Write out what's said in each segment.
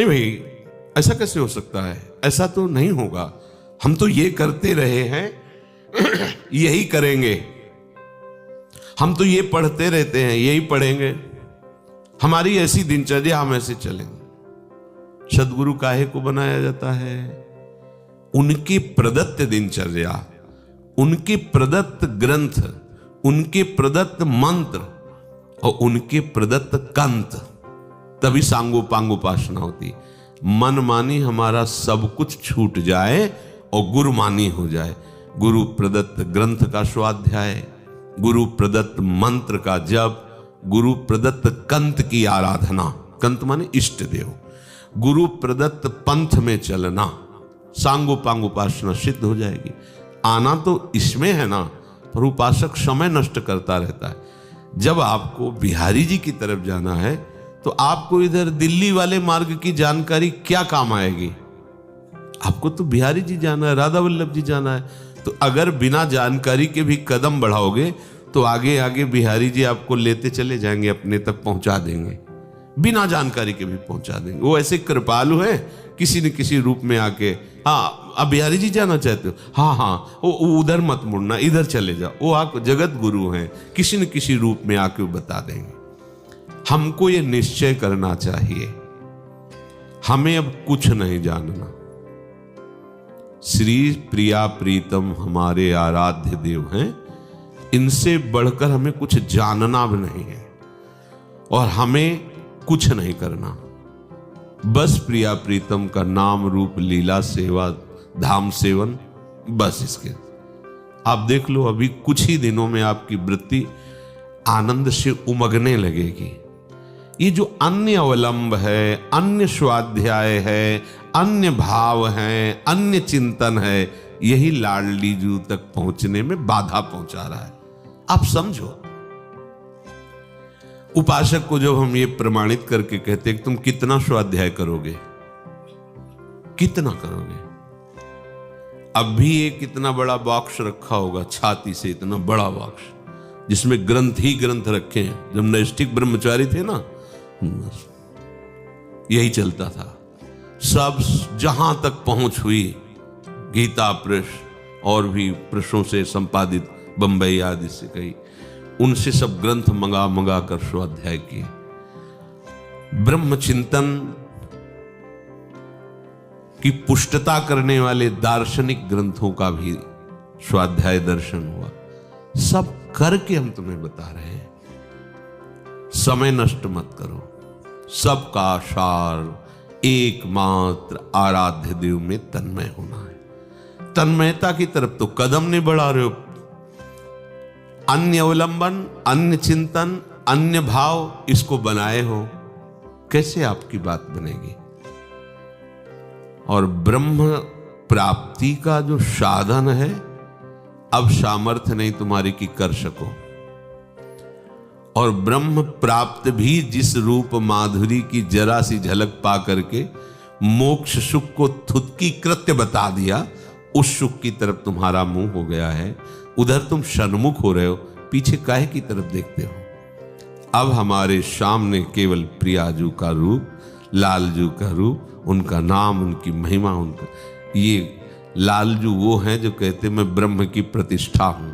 नहीं भाई, ऐसा कैसे हो सकता है, ऐसा तो नहीं होगा, हम तो ये करते रहे हैं, यही करेंगे, हम तो ये पढ़ते रहते हैं, यही पढ़ेंगे, हमारी ऐसी दिनचर्या, हम ऐसे चलेंगे। सदगुरु काहे को बनाया जाता है? उनकी प्रदत्त दिनचर्या, उनके प्रदत्त ग्रंथ, उनके प्रदत्त मंत्र और उनके प्रदत्त कंत, तभी सांगोपांग उपासना होती। मनमानी हमारा सब कुछ छूट जाए और गुरुमानी हो जाए। गुरु प्रदत्त ग्रंथ का स्वाध्याय, गुरु प्रदत्त मंत्र का जप, गुरु प्रदत्त कंत की आराधना, कंत माने इष्ट देव, गुरु प्रदत्त पंथ में चलना, सांगोपांग उपासना सिद्ध हो जाएगी। आना तो इसमें है ना, पर उपासक समय नष्ट करता रहता है। जब आपको बिहारी जी की तरफ जाना है तो आपको इधर दिल्ली वाले मार्ग की जानकारी क्या काम आएगी? आपको तो बिहारी जी जाना है, राधा वल्लभ जी जाना है। तो अगर बिना जानकारी के भी कदम बढ़ाओगे तो आगे आगे बिहारी जी आपको लेते चले जाएंगे, अपने तक पहुंचा देंगे, बिना जानकारी के भी पहुंचा देंगे। वो ऐसे कृपालु है, किसी न किसी रूप में आके, हाँ अब बिहारी जी जाना चाहते हो, हाँ हाँ वो उधर मत मुड़ना, इधर चले जाओ। वो आप जगत गुरु हैं, किसी न किसी रूप में आके वो बता देंगे। हमको ये निश्चय करना चाहिए, हमें अब कुछ नहीं जानना। श्री प्रिया प्रीतम हमारे आराध्य देव हैं, इनसे बढ़कर हमें कुछ जानना भी नहीं है और हमें कुछ नहीं करना। बस प्रिया प्रीतम का नाम रूप लीला सेवा धाम सेवन, बस इसके। आप देख लो, अभी कुछ ही दिनों में आपकी वृत्ति आनंद से उमगने लगेगी। ये जो अन्य अवलंब है, अन्य स्वाध्याय है, अन्य भाव है, अन्य चिंतन है, यही लाडली जू तक पहुंचने में बाधा पहुंचा रहा है। आप समझो, उपासक को जब हम ये प्रमाणित करके कहते हैं कि तुम कितना स्वाध्याय करोगे, कितना करोगे, अब भी एक इतना बड़ा बॉक्स रखा होगा, छाती से इतना बड़ा बॉक्स, जिसमें ग्रंथ ही ग्रंथ रखे हैं। जब नैष्ठिक ब्रह्मचारी थे ना, यही चलता था। सब जहां तक पहुंच हुई, गीता पृष्ठ और भी पृष्ठों से संपादित, बंबई आदि से कई, उनसे सब ग्रंथ मंगा मंगा कर स्वाध्याय किए। ब्रह्म चिंतन की पुष्टता करने वाले दार्शनिक ग्रंथों का भी स्वाध्याय दर्शन हुआ। सब करके हम तुम्हें बता रहे हैं, समय नष्ट मत करो। सबका सार एकमात्र आराध्य देव में तन्मय होना है। तन्मयता की तरफ तो कदम नहीं बढ़ा रहे हो। अन्य अवलंबन, अन्य चिंतन, अन्य भाव, इसको बनाए हो, कैसे आपकी बात बनेगी? और ब्रह्म प्राप्ति का जो साधन है, अब सामर्थ्य नहीं तुम्हारी कि कर सको। और ब्रह्म प्राप्त भी जिस रूप माधुरी की जरा सी झलक पा करके मोक्ष सुख को थुतकी कृत्य बता दिया, उस सुख की तरफ तुम्हारा मुंह हो गया है। उधर तुम सन्मुख हो रहे हो, पीछे काहे की तरफ देखते हो? अब हमारे सामने केवल प्रियाजू का रूप, लालजू का रूप, उनका नाम, उनकी महिमा, उनका ये लालजू वो हैं जो कहते मैं ब्रह्म की प्रतिष्ठा हूं।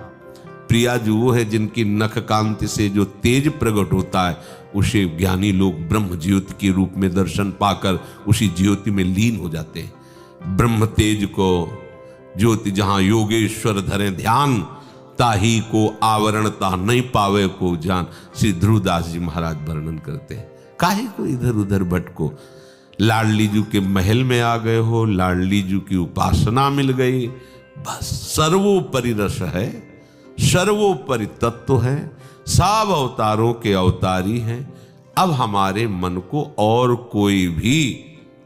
प्रियाजू वो है जिनकी नख कांति से जो तेज प्रकट होता है, उसे ज्ञानी लोग ब्रह्म ज्योति के रूप में दर्शन पाकर उसी ज्योति में लीन हो जाते हैं। ब्रह्म तेज को ज्योति जहां योगेश्वर धरे ध्यान, ताही को आवरण ता नहीं पावे को जान, श्री ध्रुवदास जी महाराज वर्णन करते हैं। काहे को इधर उधर भटको, लाडली जू के महल में आ गए हो, लाडली जू की उपासना मिल गई, बस सर्वोपरि रस है, सर्वोपरि तत्व है, सब अवतारों के अवतारी हैं। अब हमारे मन को और कोई भी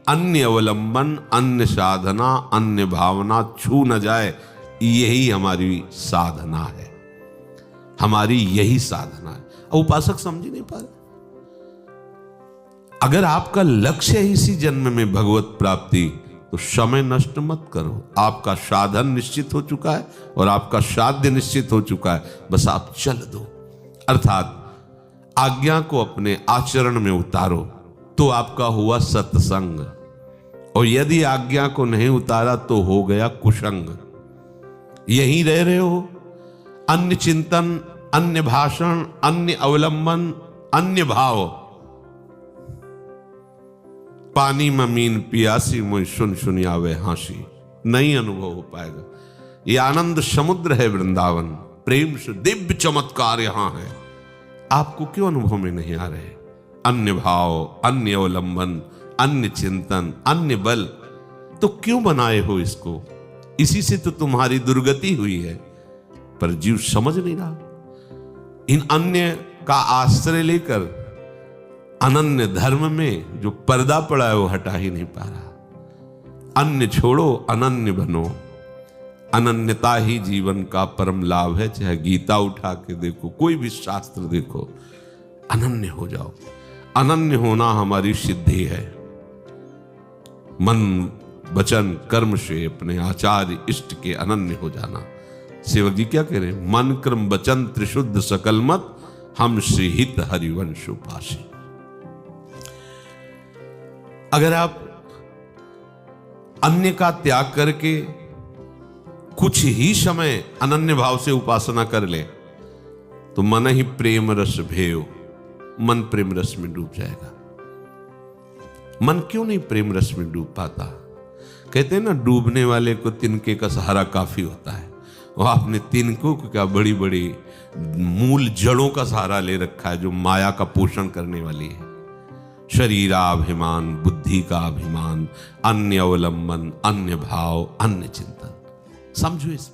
अन्य अवलंबन, अन्य साधना, अन्य भावना छू न जाए, यही हमारी साधना है, हमारी यही साधना है। उपासक समझ नहीं पा रहे। अगर आपका लक्ष्य है इसी जन्म में भगवत प्राप्ति, तो समय नष्ट मत करो। आपका साधन निश्चित हो चुका है और आपका साध्य निश्चित हो चुका है, बस आप चल दो। अर्थात आज्ञा को अपने आचरण में उतारो, तो आपका हुआ सत्संग, और यदि आज्ञा को नहीं उतारा तो हो गया कुसंग। यहीं रह रहे हो, अन्य चिंतन, अन्य भाषण, अन्य अवलंबन, अन्य भाव। पानी में मीन पियासी, मुझ सुन सुन आवे हांसी, नहीं अनुभव हो पाएगा। ये आनंद समुद्र है वृंदावन, प्रेम से दिव्य चमत्कार यहां है। आपको क्यों अनुभव में नहीं आ रहे? अन्य भाव, अन्य अवलंबन, अन्य चिंतन, अन्य बल, तो क्यों बनाए हो इसको? इसी से तो तुम्हारी दुर्गति हुई है। पर जीव समझ नहीं रहा। इन अन्य का आश्रय लेकर अनन्य धर्म में जो पर्दा पड़ा है वो हटा ही नहीं पा रहा। अन्य छोड़ो, अनन्य बनो। अनन्यता ही जीवन का परम लाभ है। चाहे गीता उठा के देखो, कोई भी शास्त्र देखो, अनन्य हो जाओ। अनन्य होना हमारी सिद्धि है। मन वचन कर्म से अपने आचार्य इष्ट के अनन्य हो जाना। सेवक जी क्या कह रहे हैं? मन कर्म वचन त्रिशुद्ध सकल मत, हम श्री हित हरिवंश उपासी। अगर आप अन्य का त्याग करके कुछ ही समय अनन्य भाव से उपासना कर ले तो मन ही प्रेम रस भेव, मन प्रेम रस में डूब जाएगा। मन क्यों नहीं प्रेम रस में डूब पाता? कहते हैं ना, डूबने वाले को तिनके का सहारा काफी होता है। वो आपने तिनकों को क्या बड़ी बड़ी मूल जड़ों का सहारा ले रखा है जो माया का पोषण करने वाली है। शरीराभिमान, बुद्धि का अभिमान, अन्य अवलंबन, अन्य भाव, अन्य चिंतन। समझो इस